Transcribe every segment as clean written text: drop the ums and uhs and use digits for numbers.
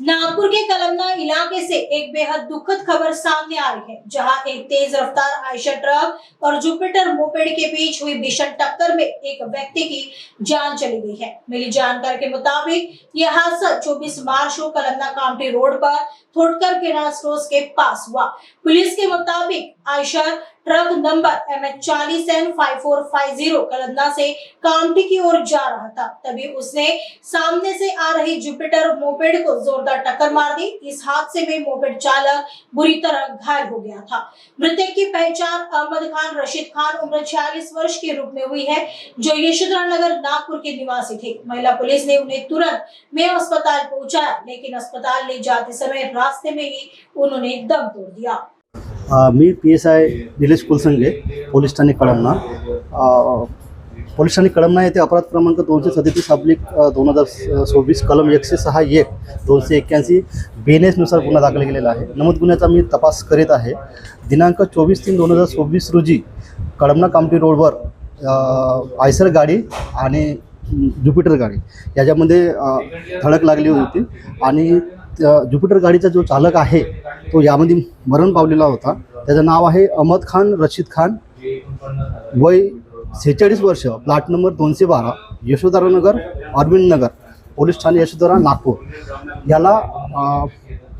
नागपुर के कलमना इलाके से एक बेहद दुखद खबर सामने आ रही है, जहां एक तेज रफ्तार आयशर ट्रक और जुपिटर मोपेड के बीच हुई भीषण टक्कर में एक व्यक्ति की जान चली गई है। मिली जानकारी के मुताबिक यह हादसा 24 मार्च को कलमना कामठी रोड पर थोडकर किराना स्टोर के पास हुआ। पुलिस के मुताबिक Eicher truck number MH40N5450 Kalamna से कामठी की ओर जा रहा था, तभी उसने सामने से आ रही जुपिटर मोपेड को जोरदार टक्कर मार दी। इस हादसे में मोपेड चालक बुरी तरह घायल हो गया था। मृतक की पहचान अहमद खान रशीद खान उम्र 46 वर्ष के रूप में हुई है, जो यशोधरा नगर नागपुर के निवासी थे। महिला पुलिस ने उन्हें तुरंत में अस्पताल पहुंचाया, लेकिन अस्पताल ले जाते समय रास्ते में ही उन्होंने दम तोड़ दिया। मी PSI निलेश कुलसंगे, पोलीस ठाणे कळमना। पोलीस ठाणे कळमना येथे अपराध क्रमांक 237/2024 कलम 106(1) 281 BNS नुसार गुन्हा दाखल केलेला आहे। नमूद गुन्ह्याचा मी तपास करीत आहे। दिनांक 24/3/2024 रोजी कळमना कामठी रोडवर आयसर गाडी आणि ज्युपिटर गाडी याच्यामध्ये धडक लागली होती आणि ज्युपिटर गाडीचा जो चालक आहे तो यामध्ये मरण पावलेला होता। त्याचं नाव आहे अहमद खान रशीद खान, वय 46 वर्ष, प्लॉट नंबर 212, यशोधरा नगर, अरविंद नगर, पोलीस ठाणे यशोधरा नागपूर। याला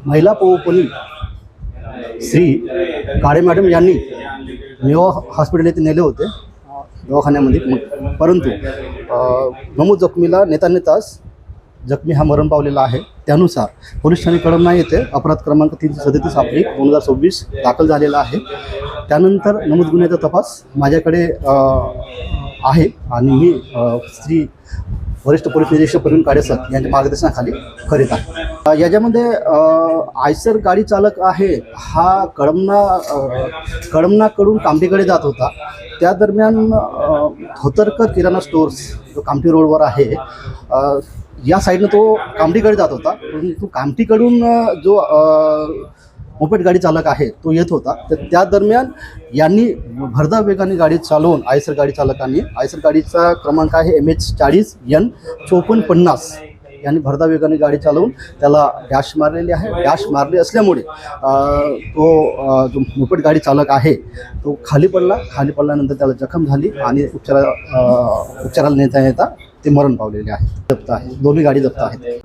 महिला पोलीस श्री काळे मॅडम यांनी मेवा हॉस्पिटल येथे नेले होते दवाखान्यामध्ये, परंतु नमूद जखमीला नेताच जखमी हा मरण पावलेला आहे। त्यानुसार पोलीस ठाणे कळमना येथे अपराध क्रमांक 337/2024 दाखल झालेला आहे। त्यानंतर नमूद गुन्ह्याचा तपास माझ्याकडे आहे आणि मी श्री वरिष्ठ पोलीस निरीक्षक प्रवीण काडेसर यांच्या मार्गदर्शनाखाली करीत आहे। याच्यामध्ये आयसर गाडी चालक आहे हा कळमनाकडून कामठीकडे जात होता। त्या दरम्यान थोडकर किराणा स्टोर्स जो कामठी रोडवर आहे या साईडनं तो कामठीकडे जात होता, परंतु कामठीकडून जो मोपेड गाडी चालक आहे तो येत होता। तर त्या दरम्यान यांनी भरधाव वेगाने गाडी चालवून आयसर गाडी चालकांनी, आयसर गाडीचा क्रमांक आहे MH40N5450, यांनी भरधाव वेगाने गाडी चालवून त्याला डॅश मारलेली आहे। डॅश मारली असल्यामुळे तो जो मोपेड गाडी चालक आहे तो खाली पडल्यानंतर त्याला जखम झाली आणि उपचाराला नेता ते मरण पावलेले आहे। जप्त आहे, दोन्ही गाडी जप्त आहेत।